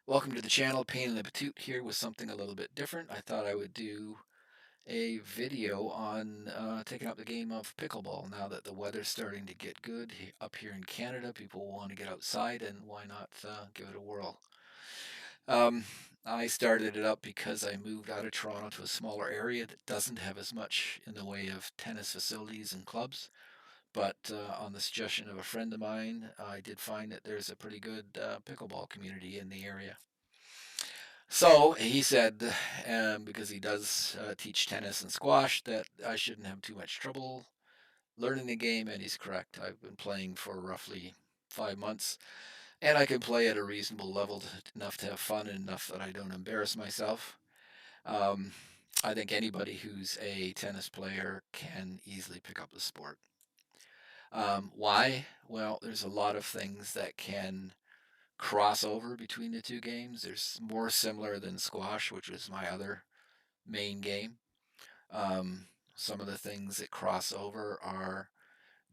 Welcome to the channel, Pain in the Patoot here with something a little bit different. I thought I would do a video on taking up the game of pickleball. Now that the weather's starting to get good up here in Canada, people want to get outside, and why not give it a whirl? Um, I started it up because I moved out of Toronto to a smaller area that doesn't have as much in the way of tennis facilities and clubs. But on the suggestion of a friend of mine, I did find that there's a pretty good pickleball community in the area. So he said, because he does teach tennis and squash, that I shouldn't have too much trouble learning the game, and he's correct. I've been playing for roughly 5 months, and I can play at a reasonable level, enough to have fun and enough that I don't embarrass myself. Um, I think anybody who's a tennis player can easily pick up the sport. Why? Well, there's a lot of things that can crossover between the two games. There's more similar than squash, which was my other main game. Um, some of the things that cross over are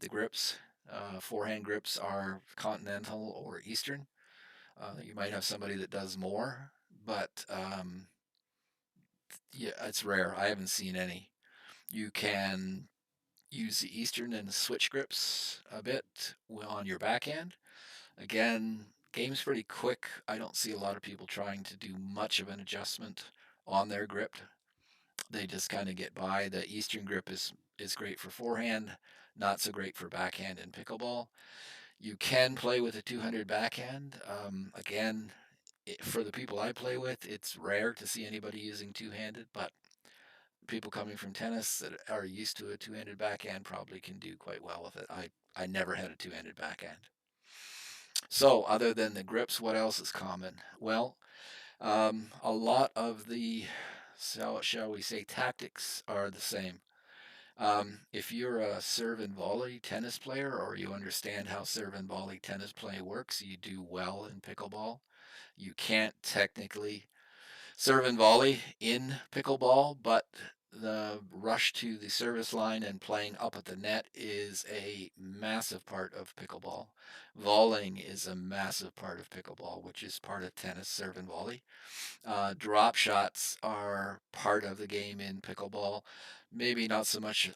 the grips. Forehand grips are continental or eastern. You might have somebody that does more, but yeah, it's rare. I haven't seen any. You can use the eastern and switch grips a bit on your backhand. Again, game's pretty quick. I don't see a lot of people trying to do much of an adjustment on their grip. They just kind of get by. The Eastern grip is great for forehand, not so great for backhand and pickleball. You can play with a two-handed backhand. Again, for the people I play with, it's rare to see anybody using two-handed, but people coming from tennis that are used to a two-handed backhand probably can do quite well with it. I never had a two-handed backhand. So, other than the grips, what else is common? Well, a lot of the, shall we say, tactics are the same. If you're a serve and volley tennis player, or you understand how serve and volley tennis play works, you do well in pickleball. You can't technically serve and volley in pickleball, but the rush to the service line and playing up at the net is a massive part of pickleball. Volleying is a massive part of pickleball, which is part of tennis, serve and volley. Drop shots are part of the game in pickleball. Maybe not so much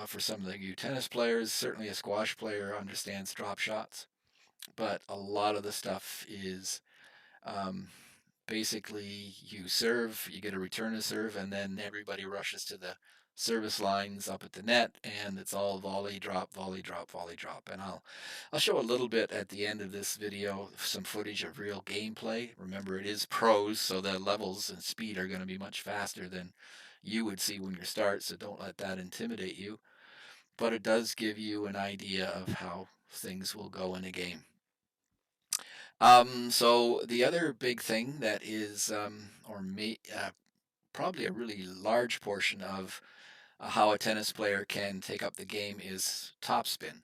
for some of you tennis players. Certainly, a squash player understands drop shots, but a lot of the stuff is um, basically you serve, you get a return to serve, and then everybody rushes to the service lines up at the net, and it's all volley, drop, volley, drop, volley, drop. And I'll show a little bit at the end of this video, some footage of real gameplay. Remember, it is pros, so the levels and speed are going to be much faster than you would see when you start, so don't let that intimidate you. But it does give you an idea of how things will go in a game. So the other big thing that is, probably a really large portion of how a tennis player can take up the game is topspin.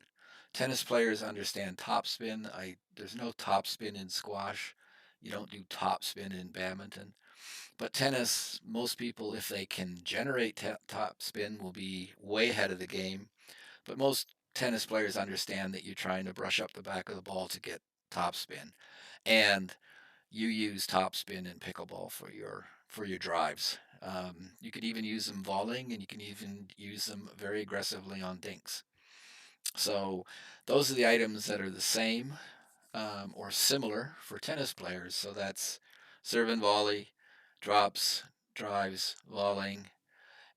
Tennis players understand topspin. There's no topspin in squash. You don't do topspin in badminton. But tennis, most people, if they can generate topspin, will be way ahead of the game. But most tennis players understand that you're trying to brush up the back of the ball to get topspin. And you use topspin and pickleball for your drives. You could even use them volleying, and you can even use them very aggressively on dinks. So those are the items that are the same or similar for tennis players. So that's serve and volley, drops, drives, volleying,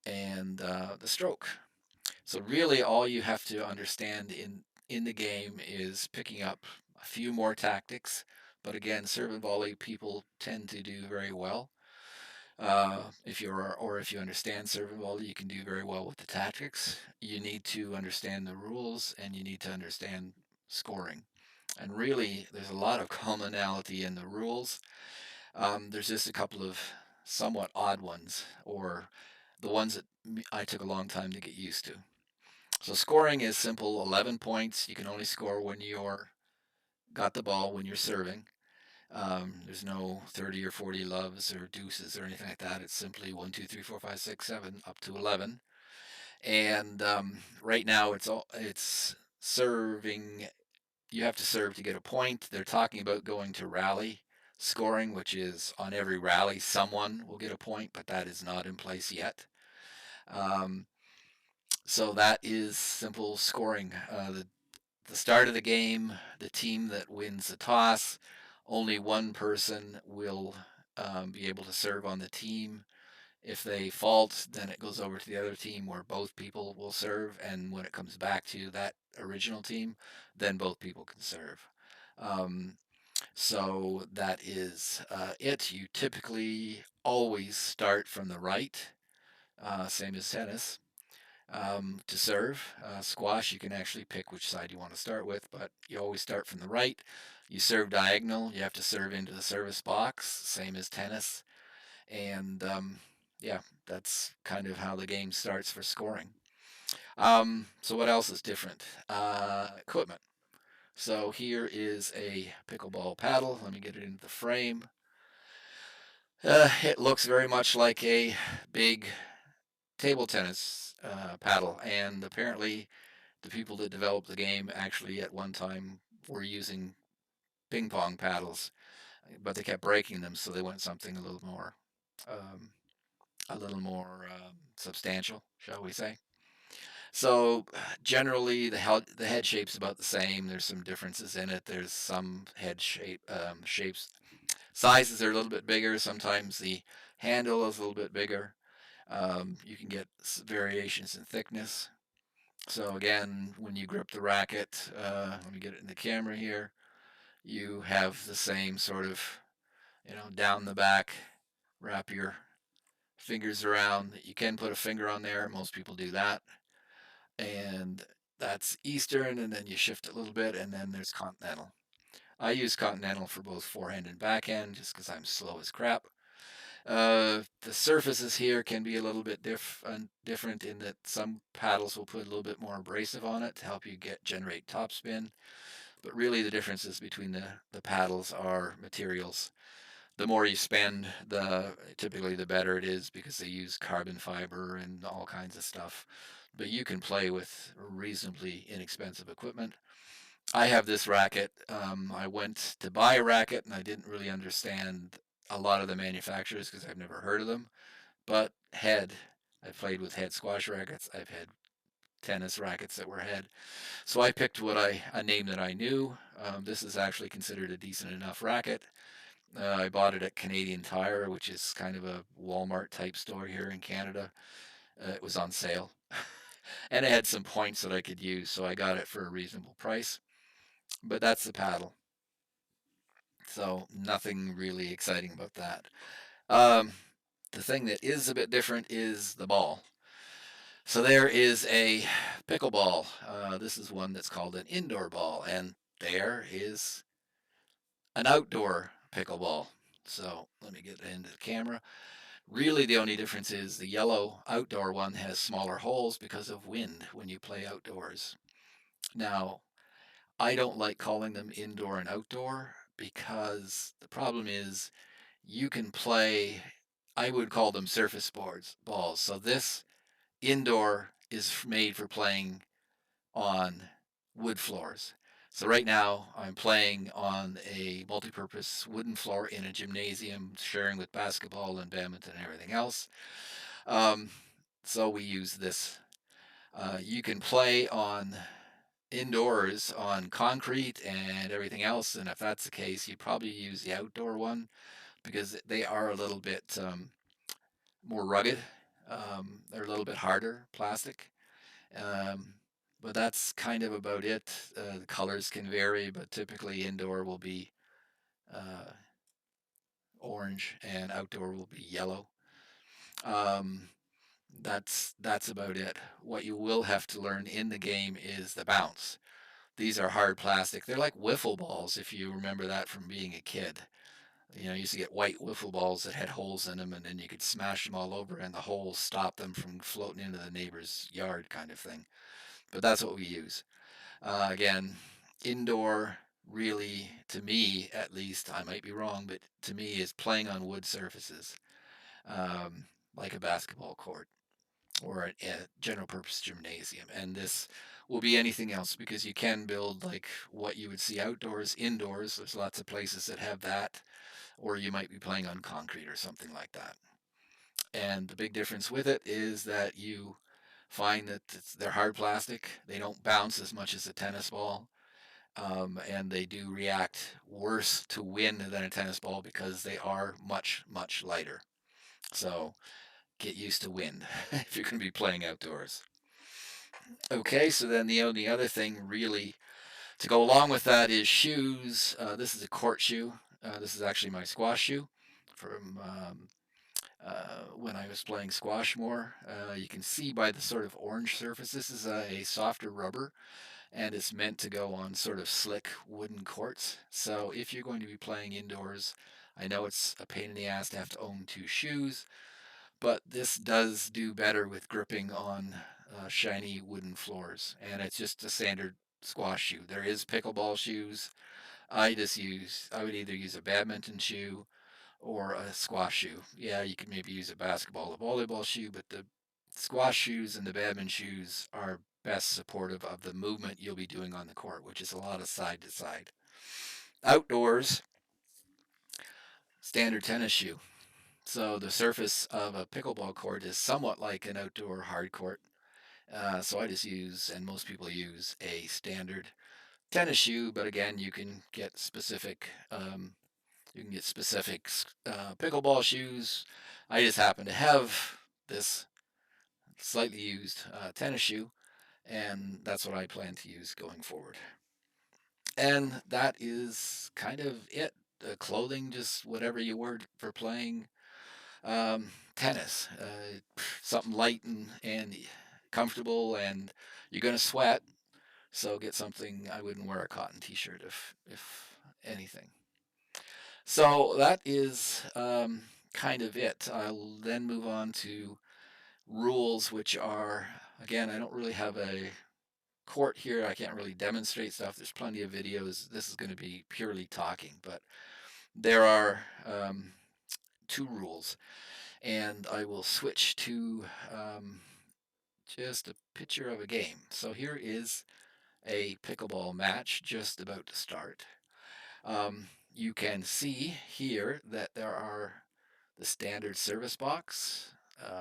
and the stroke. So really, all you have to understand in the game is picking up a few more tactics. But again, serve and volley people tend to do very well. If you understand serve and volley, you can do very well with the tactics. You need to understand the rules, and you need to understand scoring. And really, there's a lot of commonality in the rules. There's just a couple of somewhat odd ones, or the ones that I took a long time to get used to. So scoring is simple, 11 points. You can only score when you're got the ball when you're serving. There's no 30 or 40 loves or deuces or anything like that. It's simply 1, 2, 3, 4, 5, 6, 7 up to 11. And right now it's serving. You have to serve to get a point. They're talking about going to rally. scoring, which is on every rally someone will get a point, but that is not in place yet. Um, so that is simple scoring. The start of the game, the team that wins the toss, only one person will be able to serve on the team. If they fault, then it goes over to the other team where both people will serve. And when it comes back to that original team, then both people can serve. Um, so that is it. You typically always start from the right, same as tennis. To serve. Squash, you can actually pick which side you want to start with, but you always start from the right. You serve diagonal. You have to serve into the service box, same as tennis. And yeah, that's kind of how the game starts for scoring. So what else is different? Equipment. So here is a pickleball paddle. Let me get it into the frame. It looks very much like a big table tennis paddle, and apparently the people that developed the game actually at one time were using ping pong paddles, but they kept breaking them, so they went something um, a little more substantial, shall we say? So generally, the head shape's about the same. There's some differences in it. There's some head shapes sizes are a little bit bigger. Sometimes the handle is a little bit bigger. You can get variations in thickness. So again, when you grip the racket, let me get it in the camera here. You have the same sort of, down the back, wrap your fingers around. You can put a finger on there. Most people do that. And that's Eastern, and then you shift it a little bit, and then there's Continental. I use Continental for both forehand and backhand just because I'm slow as crap. The surfaces here can be a little bit different in that some paddles will put a little bit more abrasive on it to help you generate topspin. But really, the differences between the paddles are materials. The more you spend, typically the better it is because they use carbon fiber and all kinds of stuff. But you can play with reasonably inexpensive equipment. I have this racket. I went to buy a racket and I didn't really understand a lot of the manufacturers because I've never heard of them. But I've played with head squash rackets. I've had tennis rackets that were head. So I picked a name that I knew. This is actually considered a decent enough racket. I bought it at Canadian Tire, which is kind of a Walmart type store here in Canada. It was on sale, and it had some points that I could use, so I got it for a reasonable price. But that's the paddle, so nothing really exciting about that. Um, the thing that is a bit different is the ball. So there is a pickleball. This is one that's called an indoor ball, and there is an outdoor pickleball. So let me get into the camera. Really, the only difference is the yellow outdoor one has smaller holes because of wind when you play outdoors. Now, I don't like calling them indoor and outdoor because the problem is you can play, I would call them surface balls. So this indoor is made for playing on wood floors. So right now I'm playing on a multi-purpose wooden floor in a gymnasium, sharing with basketball and badminton and everything else. Um, so we use this. You can play on indoors on concrete and everything else, and if that's the case, you'd probably use the outdoor one because they are a little bit more rugged. They're a little bit harder, plastic. Um, but that's kind of about it. The colors can vary, but typically indoor will be uh, orange and outdoor will be yellow. Um, that's about it. What you will have to learn in the game is the bounce. These are hard plastic. They're like wiffle balls, if you remember that from being a kid. You used to get white wiffle balls that had holes in them, and then you could smash them all over, and the holes stopped them from floating into the neighbor's yard, kind of thing. But that's what we use. Again, indoor, really, to me at least, I might be wrong, but to me is playing on wood surfaces, um, like a basketball court. or a general purpose gymnasium. And this will be anything else because you can build like what you would see outdoors, indoors. There's lots of places that have that, or you might be playing on concrete or something like that. And the big difference with it is that you find that they're hard plastic. They don't bounce as much as a tennis ball. And they do react worse to wind than a tennis ball because they are much, much lighter. So get used to wind if you're going to be playing outdoors. Okay, so then the only other thing really to go along with that is shoes. This is a court shoe. This is actually my squash shoe from when I was playing squash more. You can see by the sort of orange surface, this is a softer rubber and it's meant to go on sort of slick wooden courts. So if you're going to be playing indoors, I know it's a pain in the ass to have to own two shoes, but this does do better with gripping on shiny wooden floors. And it's just a standard squash shoe. There is pickleball shoes. I would either use a badminton shoe or a squash shoe. Yeah, you could maybe use a basketball or volleyball shoe, but the squash shoes and the badminton shoes are best supportive of the movement you'll be doing on the court, which is a lot of side to side. Outdoors, standard tennis shoe. So the surface of a pickleball court is somewhat like an outdoor hard court. So I just use, and most people use, a standard tennis shoe. But again, you can get specific pickleball shoes. I just happen to have this slightly used tennis shoe, and that's what I plan to use going forward. And that is kind of it. Clothing, just whatever you wear for playing tennis. Something light and comfortable, and you're going to sweat, so get something. I wouldn't wear a cotton t-shirt if anything. So that is kind of it. I'll then move on to rules, which are, again, I don't really have a court here. I can't really demonstrate stuff. There's plenty of videos. This is going to be purely talking, but there are two rules, and I will switch to just a picture of a game. So here is a pickleball match just about to start. You can see here that there are the standard service box,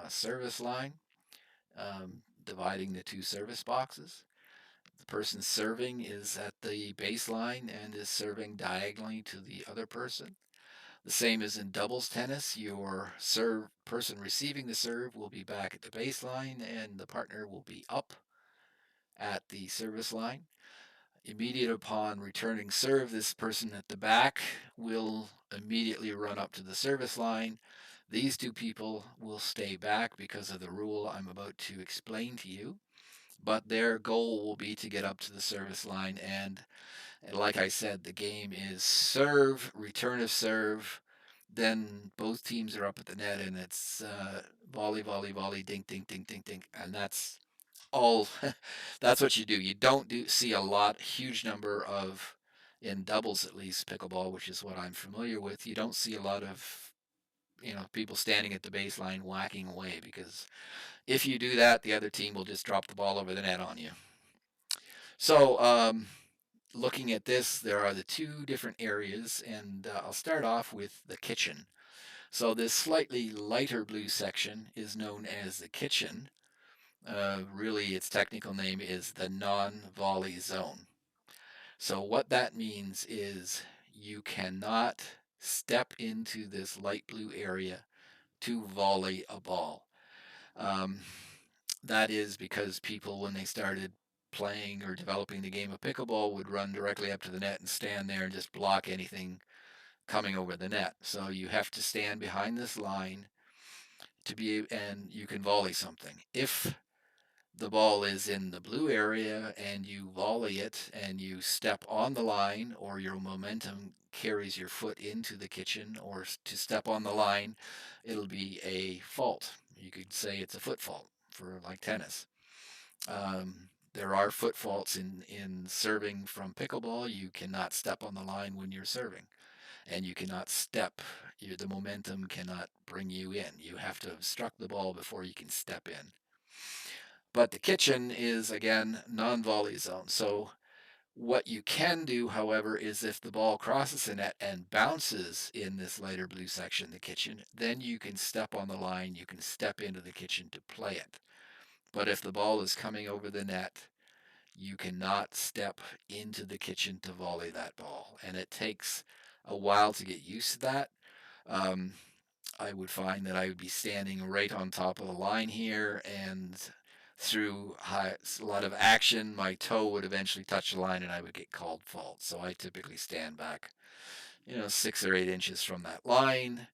service line, dividing the two service boxes. The person serving is at the baseline and is serving diagonally to the other person. The same as in doubles tennis, your serve person receiving the serve will be back at the baseline and the partner will be up at the service line. Immediate upon returning serve, this person at the back will immediately run up to the service line. These two people will stay back because of the rule I'm about to explain to you, but their goal will be to get up to the service line. And like I said, the game is serve, return of serve, then both teams are up at the net, and it's volley, volley, volley, dink, dink, dink, dink, dink, and that's all. That's what you do. You don't see a huge number of, in doubles at least, pickleball, which is what I'm familiar with. You don't see a lot of people standing at the baseline whacking away because if you do that, the other team will just drop the ball over the net on you. So looking at this, there are the two different areas, and I'll start off with the kitchen. So this slightly lighter blue section is known as the kitchen. Really, its technical name is the non-volley zone. So what that means is you cannot step into this light blue area to volley a ball. Um, that is because people, when they started playing or developing the game of pickleball, would run directly up to the net and stand there and just block anything coming over the net. So you have to stand behind this line and you can volley something. If the ball is in the blue area and you volley it and you step on the line, or your momentum carries your foot into the kitchen or to step on the line, it'll be a fault. You could say it's a foot fault for like tennis. There are foot faults in serving from pickleball. You cannot step on the line when you're serving, and you cannot step. The momentum cannot bring you in. You have to have struck the ball before you can step in. But the kitchen is, again, non-volley zone. So what you can do, however, is if the ball crosses the net and bounces in this lighter blue section, the kitchen, then you can step on the line, you can step into the kitchen to play it. But if the ball is coming over the net, you cannot step into the kitchen to volley that ball. And it takes a while to get used to that. Um, I would find that I would be standing right on top of the line here, and through a lot of action, my toe would eventually touch the line and I would get called fault. So I typically stand back, 6 or 8 inches from that line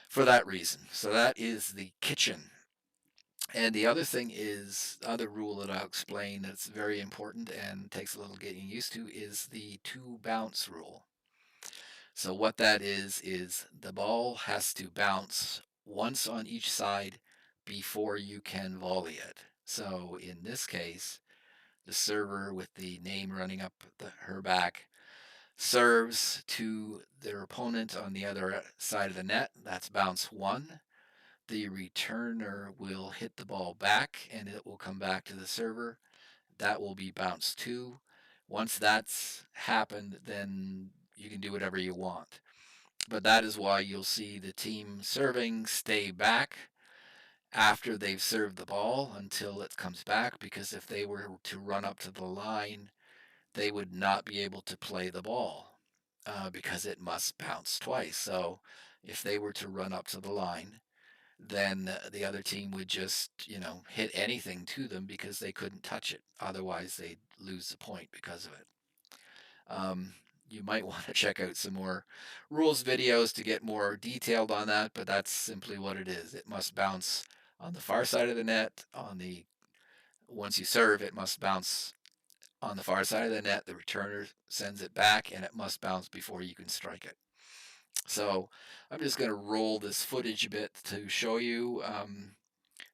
for that reason. So that is the kitchen. And the other thing is, other rule that I'll explain that's very important and takes a little getting used to is the two bounce rule. So what that is the ball has to bounce once on each side before you can volley it. So in this case, the server with the name running up her back serves to their opponent on the other side of the net. That's bounce one. The returner will hit the ball back and it will come back to the server. That will be bounce two. Once that's happened, then you can do whatever you want. But that is why you'll see the team serving stay back after they've served the ball until it comes back, because if they were to run up to the line, they would not be able to play the ball because it must bounce twice. So if they were to run up to the line, then the other team would just, hit anything to them because they couldn't touch it. Otherwise, they'd lose the point because of it. Um, you might want to check out some more rules videos to get more detailed on that, but that's simply what it is. It must bounce on the far side of the net. Once you serve, it must bounce on the far side of the net. The returner sends it back, and it must bounce before you can strike it. So I'm just going to roll this footage a bit to show you.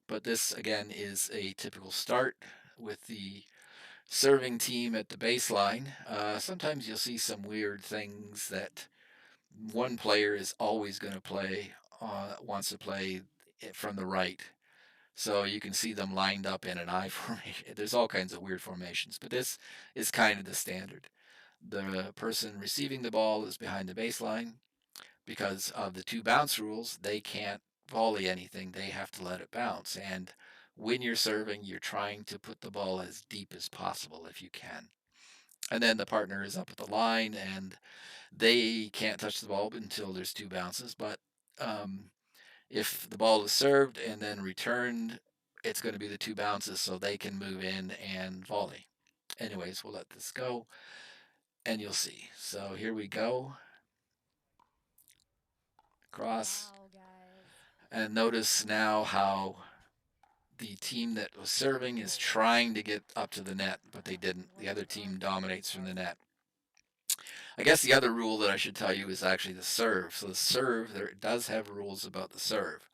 But this again is a typical start with the serving team at the baseline. Sometimes you'll see some weird things that one player is always going to play, wants to play it from the right. So you can see them lined up in an I formation. There's all kinds of weird formations, but this is kind of the standard. The person receiving the ball is behind the baseline. Because of the two bounce rules, they can't volley anything. They have to let it bounce. And when you're serving, you're trying to put the ball as deep as possible if you can. And then the partner is up at the line and they can't touch the ball until there's two bounces. But um, if the ball is served and then returned, it's going to be the two bounces so they can move in and volley. Anyways, we'll let this go and you'll see. So here we go. Cross. Wow, guys. And notice now how the team that was serving is trying to get up to the net, but they didn't. What The are other your team thoughts so dominates from the far? net. I guess the other rule that I should tell you is actually the serve. So the serve, there does have rules about the serve.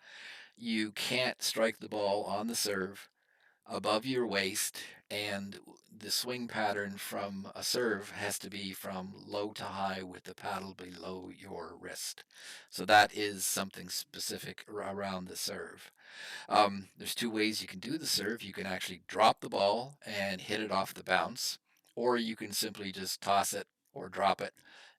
You can't strike the ball on the serve above your waist, and the swing pattern from a serve has to be from low to high with the paddle below your wrist. So that is something specific around the serve. There's two ways you can do the serve. You can actually drop the ball and hit it off the bounce, or you can simply just toss it or drop it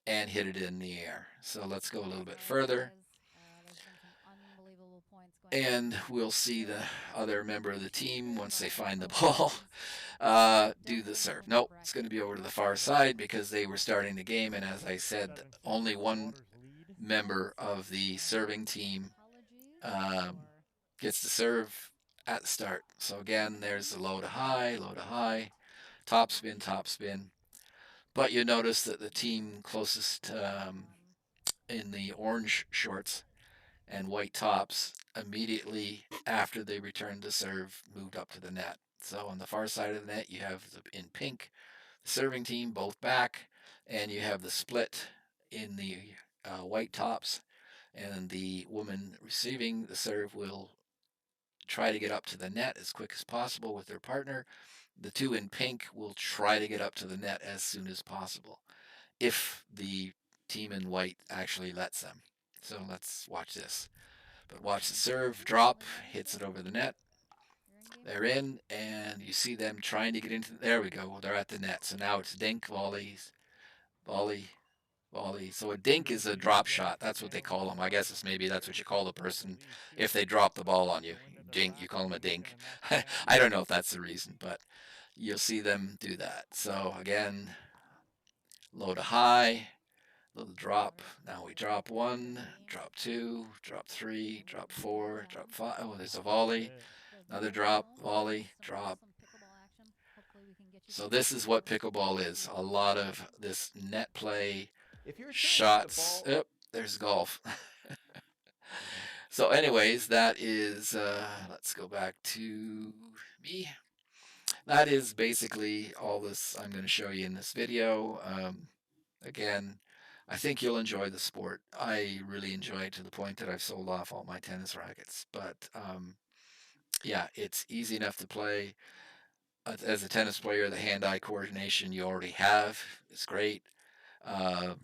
and hit it in the air. So let's go a little bit Okay, further, guys. There's been some unbelievable points going on and we'll see the here. other member of the Thank you team very once they much find the for ball. watching. Subscribe Do down the below serve. for Nope, more it's going to be over to the activities. far side because they were starting the game, and as I said, 7-6 only one Waters lead. member of 7-6. the serving team Apologies um, for gets to serve at the start. So again, there's the low to high, top spin. But you notice that the team closest um, in the orange shorts and white tops immediately after they returned to serve moved up to the net. So on the far side of the net, you have in pink the serving team both back, and you have the split in the white tops. And the woman receiving the serve will try to get up to the net as quick as possible with their partner. The two in pink will try to get up to the net as soon as possible, if the team in white actually lets them. So let's watch this. But watch the serve drop, hits it over the net, in game? They're in, and you see them trying to get into. There we go. They're at the net. So now it's dink, volleys, volley, volley. So a dink is a drop shot. That's what they call them. I guess it's maybe that's what you call the person if they drop the ball on you. Dink. You call them a dink. I don't know if that's the reason, but you'll see them do that. So again, low to high, little drop. Now we drop one, Game. drop two, drop three, Ooh, drop nicely four, drop done. five. Oh, there's a volley. Doesn't Another hurt drop, though. volley, drop. Some pickleball action. Hopefully we can get you So some this is pickleball what this pickleball weekend. is. A lot of this net play, If you're trying to hit the shots. ball, Oh, there's golf. So, anyways, that is. Let's go back to me. That is basically all this I'm going to show you in this video. Again, I think you'll enjoy the sport. I really enjoy it to the point that I've sold off all my tennis rackets. But yeah, it's easy enough to play. As a tennis player, the hand-eye coordination you already have is great. Uh,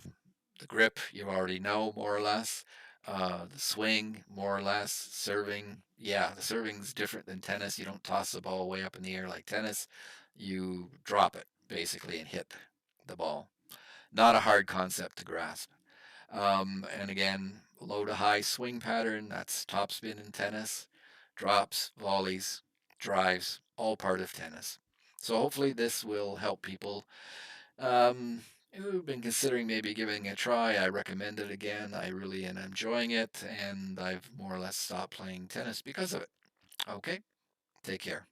the grip you already know more or less. The swing more or less. Serving, yeah, the serving's different than tennis. You don't toss the ball way up in the air like tennis. You drop it basically and hit the ball. Not a hard concept to grasp. And again, low to high swing pattern. That's topspin in tennis. Drops, volleys, drives, all part of tennis. So hopefully this will help people um, who've been considering maybe giving it a try. I recommend it again. I really am enjoying it, and I've more or less stopped playing tennis because of it. Okay, take care.